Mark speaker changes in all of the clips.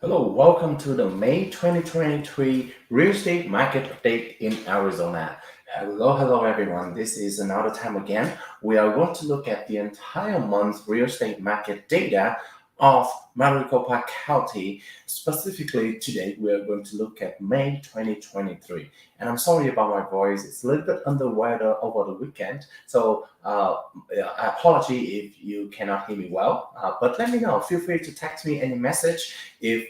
Speaker 1: Hello, welcome to the May 2023 real estate market update in Arizona. Hello everyone. This is another time again. We are going to look at the entire month's real estate market data of Maricopa County. Specifically, today we are going to look at May 2023. And I'm sorry about my voice, it's a little bit under weather over the weekend. So, I apologize if you cannot hear me well, but let me know. Feel free to text me any message if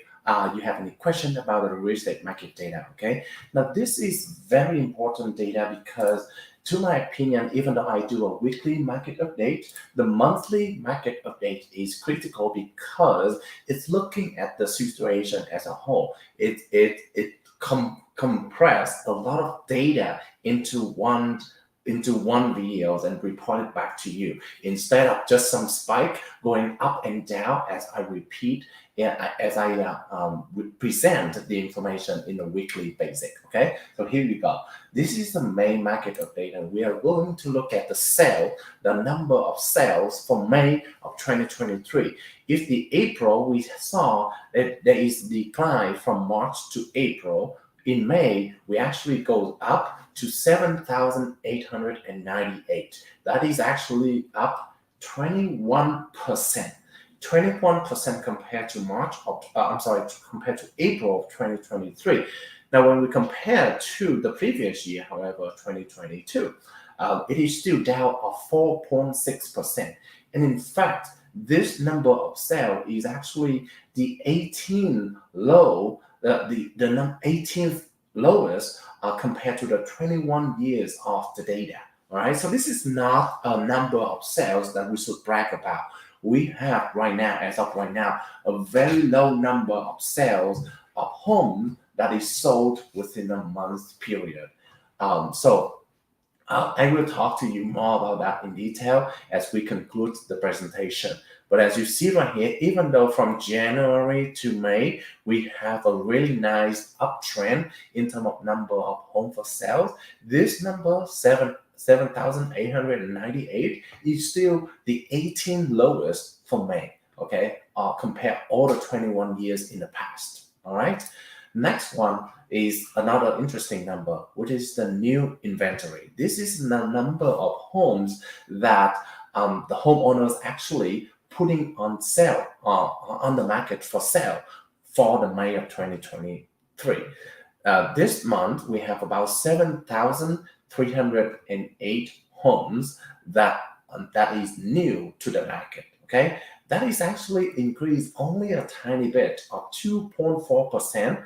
Speaker 1: you have any question about the real estate market data. Okay, now this is very important data because, to my opinion, even though I do a weekly market update, the monthly market update is critical because it's looking at the situation as a whole. It compressed a lot of data into one videos and report it back to you instead of just some spike going up and down as I repeat, as I present the information in a weekly basis. Okay, so here we go. This is the main market update, and we are going to look at the number of sales for May of 2023. If the April we saw that there is decline from March to April, in May we actually go up to 7,898. That is actually up 21%. 21% compared to compared to April of 2023. Now, when we compare to the previous year, however, 2022, it is still down of 4.6%. And in fact, this number of sales is actually the 18th low, the 18th lowest compared to the 21 years of the data. All right, so this is not a number of sales that we should brag about. We have right now, as of right now, a very low number of sales of homes that is sold within a month period. I will talk to you more about that in detail as we conclude the presentation. But as you see right here, even though from January to May, we have a really nice uptrend in terms of number of home for sales, this number, 7,898, is still the 18th lowest for May, okay, compare all the 21 years in the past, all right? Next one is another interesting number, which is the new inventory. This is the number of homes that the homeowners actually putting on sale, on the market for sale for the May of 2023. This month, we have about 7,308 homes that is new to the market, okay? That is actually increased only a tiny bit of 2.4%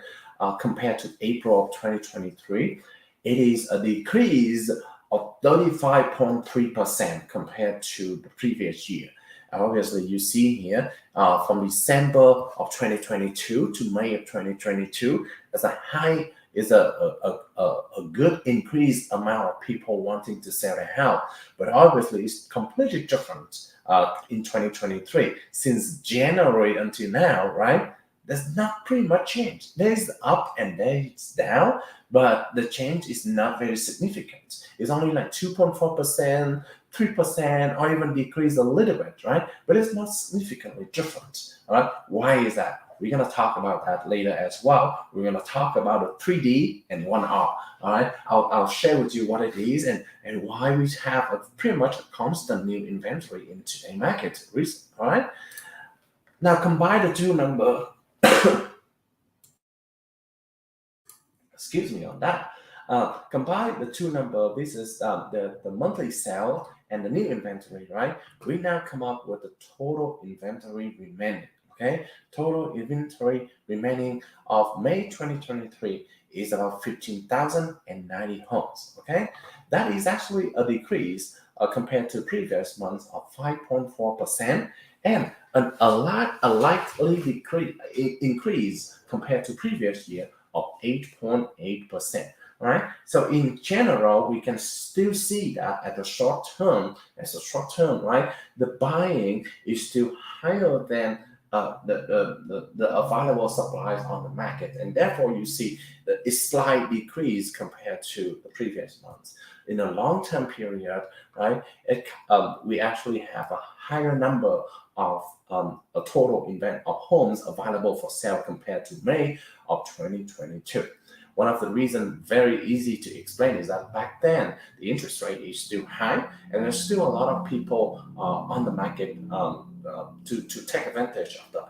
Speaker 1: compared to April of 2023. It is a decrease of 35.3% compared to the previous year. Obviously, you see here from December of 2022 to May of 2022, as a high is a good increased amount of people wanting to sell their house. But obviously, it's completely different in 2023. Since January until now, right? There's not pretty much change. There's up and there's down, but the change is not very significant. It's only like 2.4%, 3%, or even decrease a little bit, right? But it's not significantly different. All right. Why is that? We're going to talk about that later as well. We're going to talk about a 3D and 1R. All right. I'll share with you what it is and why we have pretty much a constant new inventory in today's market. All right. Now combine the two number. Excuse me on that. Combine the two number. This is the monthly sale and the new inventory, right? We now come up with the total inventory remaining. Okay, total inventory remaining of May 2023 is about 15,090 homes. Okay, that is actually a decrease compared to previous months of 5.4%, and a likely increase compared to previous year of 8.8%. Right. So in general, we can still see that as a short term, right, the buying is still higher than the available supplies on the market, and therefore you see that a slight decrease compared to the previous months. In a long-term period, right, we actually have a higher number of a total event of homes available for sale compared to May of 2022. One of the reasons, very easy to explain, is that back then the interest rate is still high, and there's still a lot of people on the market to take advantage of the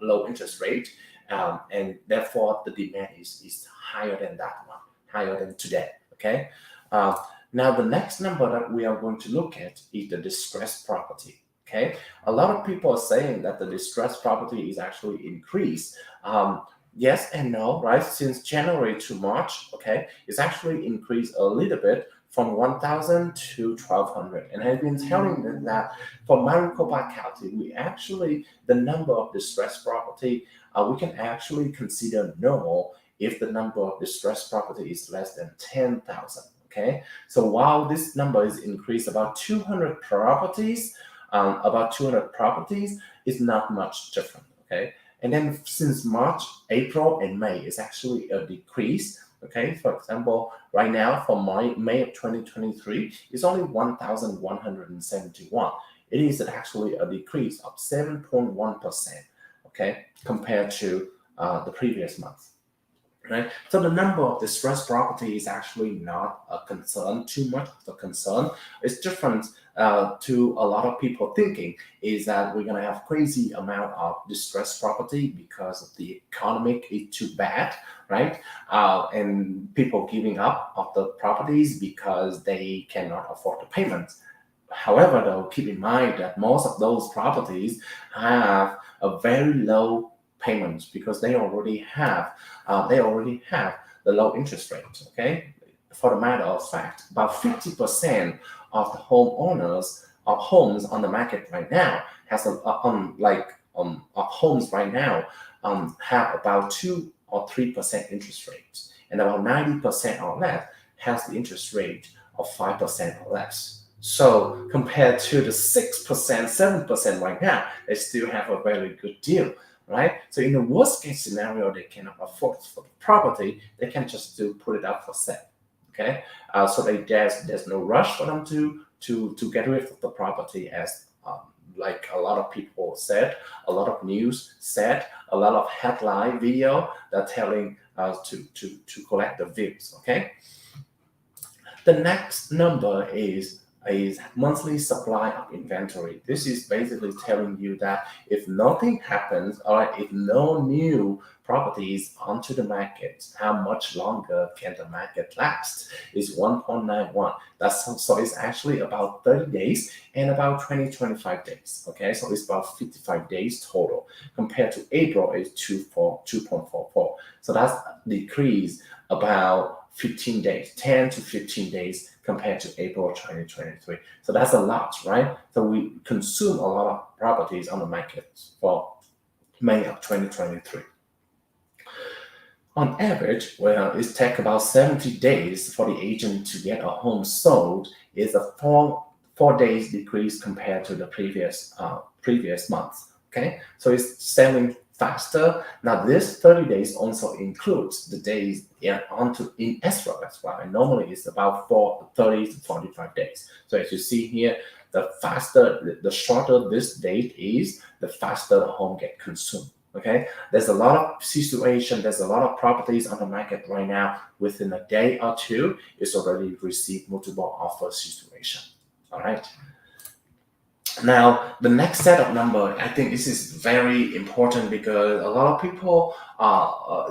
Speaker 1: low interest rate, and therefore the demand is higher than that one, higher than today. Okay. Now the next number that we are going to look at is the distressed property. Okay, a lot of people are saying that the distressed property is actually increased. Yes and no, right? Since January to March, okay, it's actually increased a little bit from 1,000 to 1,200. And I've been telling them that for Maricopa County, the number of distressed property, we can actually consider normal if the number of distressed property is less than 10,000. Okay, so while this number is increased about 200 properties, is not much different. Okay. And then since March, April, and May is actually a decrease. Okay, for example, right now for May of 2023, it's only 1,171. It is actually a decrease of 7.1%. Okay, compared to the previous month. Right, so the number of distressed property is actually not a concern, too much of a concern. It's different to a lot of people thinking is that we're going to have crazy amount of distressed property because of the economic is too bad, right? And people giving up of the properties because they cannot afford the payments. However, though, keep in mind that most of those properties have a very low payments because they already have the low interest rate. Okay, for the matter of fact, about 50% of the homeowners of homes on the market right now has of homes right now have about 2 or 3% interest rates, and about 90% or less has the interest rate of 5% or less. So compared to the 6%, 7% right now, they still have a very good deal. Right? So in the worst case scenario, they cannot afford for the property, they can just put it up for sale. Okay, so there's no rush for them to get rid of the property, as like a lot of people said, a lot of news said, a lot of headline video that telling us to collect the views. Okay, the next number is monthly supply of inventory. This is basically telling you that if nothing happens, or if no new properties onto the market, how much longer can the market last? Is 1.91. So it's actually about 30 days and about 25 days. Okay, so it's about 55 days total. Compared to April is 2.44. So that's decreased about 15 days, 10 to 15 days compared to April 2023. So that's a lot, right? So we consume a lot of properties on the market for May of 2023. On average, well, it takes about 70 days for the agent to get a home sold. Is a four days decrease compared to the previous months. Okay, so it's selling faster. Now this 30 days also includes the days in escrow as well. And normally it's about 30 to 45 days. So as you see here, the shorter this date is, the faster the home get consumed. Okay, there's a lot of situation, there's a lot of properties on the market right now. Within a day or two, it's already received multiple offer situation. All right. Now, the next set of number, I think this is very important because a lot of people,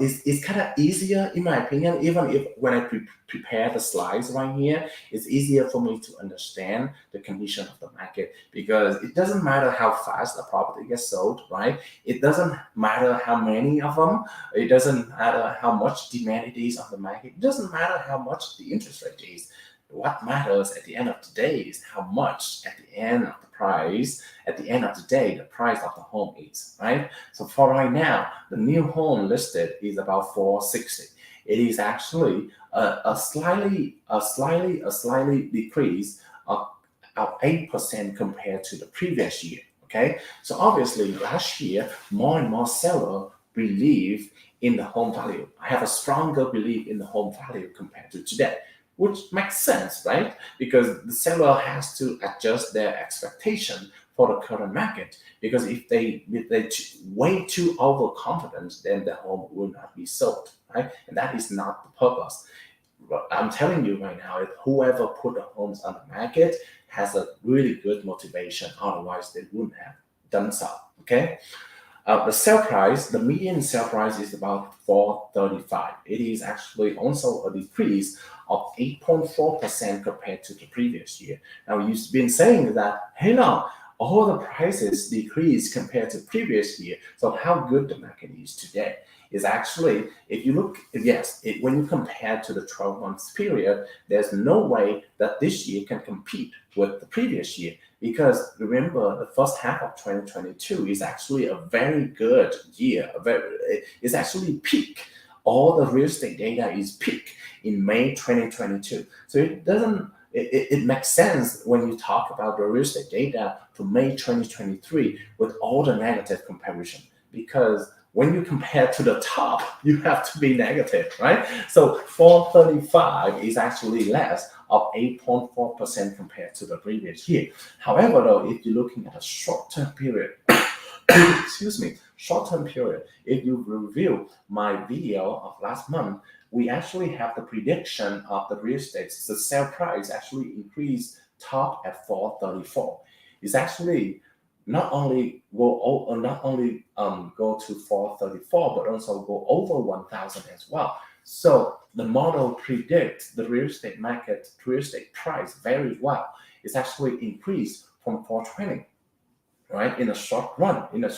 Speaker 1: it's kind of easier, in my opinion, even if when I prepare the slides right here, it's easier for me to understand the condition of the market, because it doesn't matter how fast a property gets sold, right? It doesn't matter how many of them, it doesn't matter how much demand it is on the market, it doesn't matter how much the interest rate is. What matters at the end of the day is how much at the end of the day, the price of the home is, right? So for right now, the new home listed is about 460. It is actually a slightly decrease of 8% compared to the previous year. Okay, so obviously last year, more and more sellers believe in the home value. I have a stronger belief in the home value compared to today, which makes sense, right? Because the seller has to adjust their expectation for the current market. Because if they way too overconfident, then the home will not be sold, right? And that is not the purpose. But I'm telling you right now, if whoever put the homes on the market has a really good motivation. Otherwise, they wouldn't have done so. Okay. The sale price, the median sale price is about 435. It is actually also a decrease of 8.4% compared to the previous year. Now, you've been saying that, hey, now, all the prices decreased compared to previous year. So how good the market is today is actually, if you look, yes, when you compare to the 12 months period, there's no way that this year can compete with the previous year. Because remember, the first half of 2022 is actually a very good year. It's actually peak. All the real estate data is peak in May 2022. So it makes sense when you talk about the real estate data to May 2023 with all the negative comparison. Because when you compare to the top, you have to be negative, right? So 435 is actually less of 8.4% compared to the previous year. However, though, if you're looking at a short-term period, excuse me, short-term period, if you review my video of last month, we actually have the prediction of the real estate. The sale price actually increased top at 434. It's actually not only go to 434, but also go over 1,000 as well. So the model predicts the real estate market, real estate price very well. It's actually increased from 420, right? In a short run, in a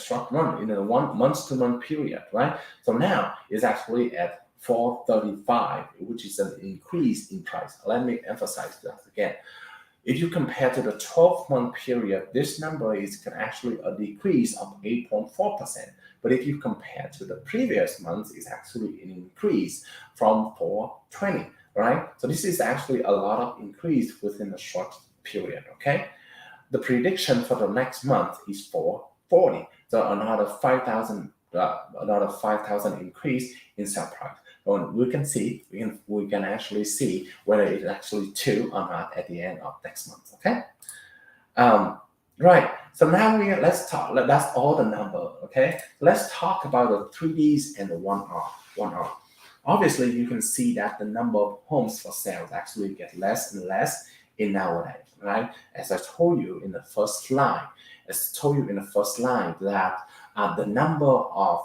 Speaker 1: 1 month-to-month period, right? So now it's actually at 435, which is an increase in price. Let me emphasize that again. If you compare to the 12-month period, this number is actually a decrease of 8.4%. But if you compare to the previous months, it's actually an increase from 420, right? So this is actually a lot of increase within a short period, okay? The prediction for the next month is 440. So another 5,000 increase in sale price. And we can actually see whether it's actually 2 or not at the end of next month. Okay. Right. So now let's talk. That's all the number. Okay. Let's talk about the 3Ds and the 1R. Obviously, you can see that the number of homes for sale actually get less and less in nowadays. Right. As I told you in the first slide, that the number of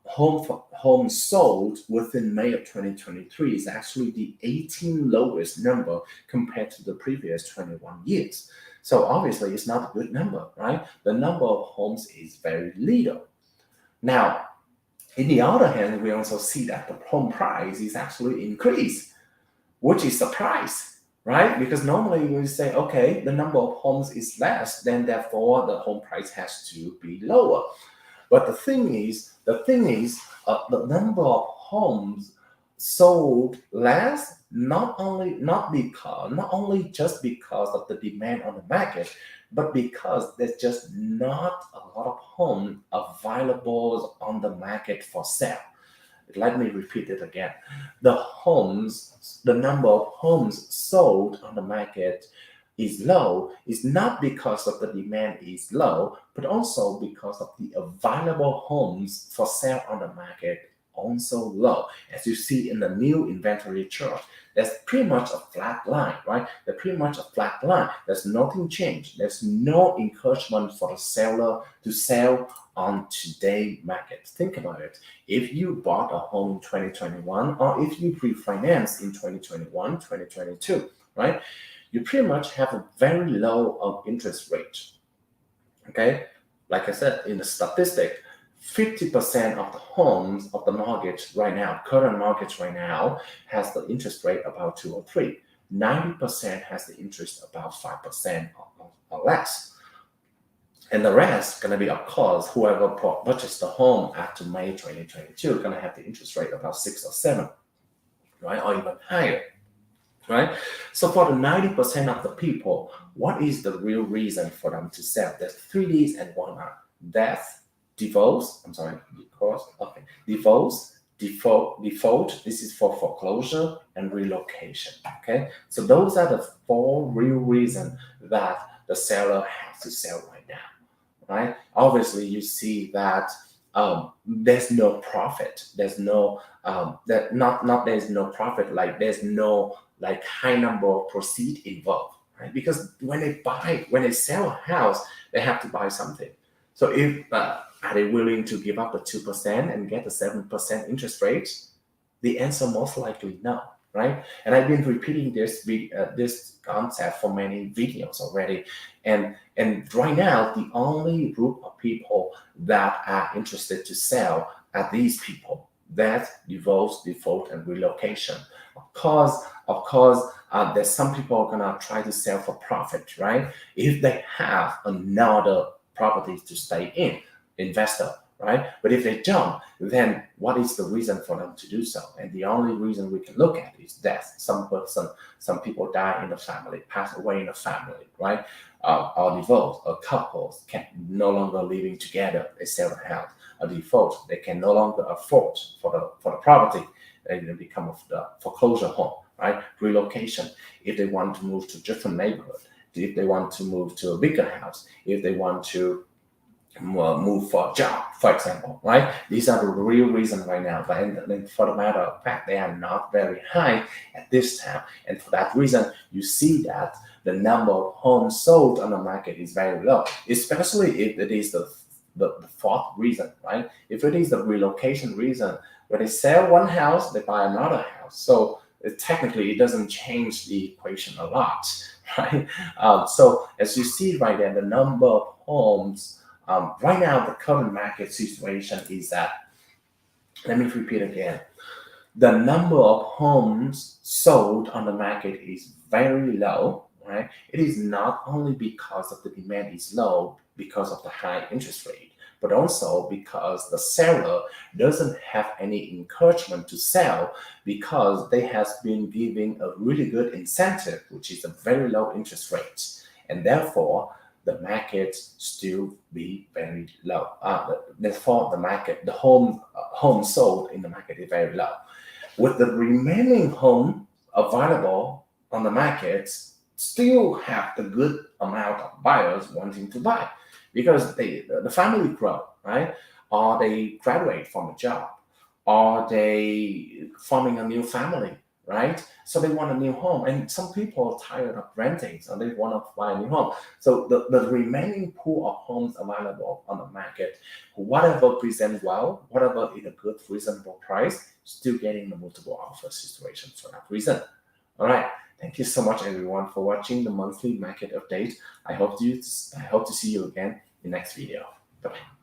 Speaker 1: homes sold within May of 2023 is actually the 18th lowest number compared to the previous 21 years. So obviously it's not a good number, right? The number of homes is very little. Now, in the other hand, we also see that the home price is actually increased, which is a surprise, right? Because normally we say, okay, the number of homes is less, then therefore the home price has to be lower. But the thing is, the number of homes sold less, not only just because of the demand on the market, but because there's just not a lot of homes available on the market for sale. Let me repeat it again. The number of homes sold on the market is low is not because of the demand is low, but also because of the available homes for sale on the market also low. As you see in the new inventory chart, there's pretty much a flat line, right? There's pretty much a flat line. There's nothing changed. There's no encouragement for the seller to sell on today's market. Think about it. If you bought a home in 2021, or if you pre-financed in 2021, 2022, right? You pretty much have a very low interest rate. Okay, like I said in the statistic, 50% of the homes of the mortgage right now, current mortgage right now, has the interest rate about 2 or 3. 90% has the interest about 5% or less. And the rest going to be, of course, whoever purchased the home after May 2022 going to have the interest rate about 6 or 7, right, or even higher. right? So for the 90% of the people, what is the real reason for them to sell? There's 3 Ds and 1R: death, divorce, I'm sorry, divorce, default, this is for foreclosure, and relocation, okay? So those are the 4 real reasons that the seller has to sell right now, right? Obviously, you see that there's no profit. There's no that not there's no profit. Like there's no like high number of proceed involved, right? Because when they sell a house, they have to buy something. So if are they willing to give up the 2% and get the 7% interest rate? The answer most likely no, right? And I've been repeating this concept for many videos already, and right now the only group of people that are interested to sell are these people: that divorce, default, and relocation. Of course, there's some people are gonna try to sell for profit, right? If they have another property to stay in, investor, right? But if they don't, then what is the reason for them to do so? And the only reason we can look at is death. Some people die in the family, pass away in the family, right? Or divorce. A couple can no longer living together. They sell the house. A default, they can no longer afford for the property. They become the foreclosure home, right? Relocation. If they want to move to different neighborhood, if they want to move to a bigger house, if they want to move for a job, for example, right? These are the real reasons right now. But for the matter of fact, they are not very high at this time. And for that reason, you see that the number of homes sold on the market is very low, especially if it is the fourth reason, right? If it is the relocation reason, when they sell one house, they buy another house. So technically, it doesn't change the equation a lot, right? So as you see right there, the number of homes right now, the current market situation is that, let me repeat again, the number of homes sold on the market is very low, right? It is not only because of the demand is low because of the high interest rate, but also because the seller doesn't have any encouragement to sell because they has been giving a really good incentive, which is a very low interest rate. And therefore, the market still be very low. Therefore, the home sold in the market is very low. With the remaining home available on the market, still have the good amount of buyers wanting to buy because the family grow, right? Or they graduate from a job, or they forming a new family, right? So they want a new home, and some people are tired of renting, so they want to buy a new home. So the remaining pool of homes available on the market, whatever present well, whatever in a good reasonable price, still getting the multiple offer situation for that reason. All right. Thank you so much, everyone, for watching the monthly market update. I hope to see you again in the next video. Bye.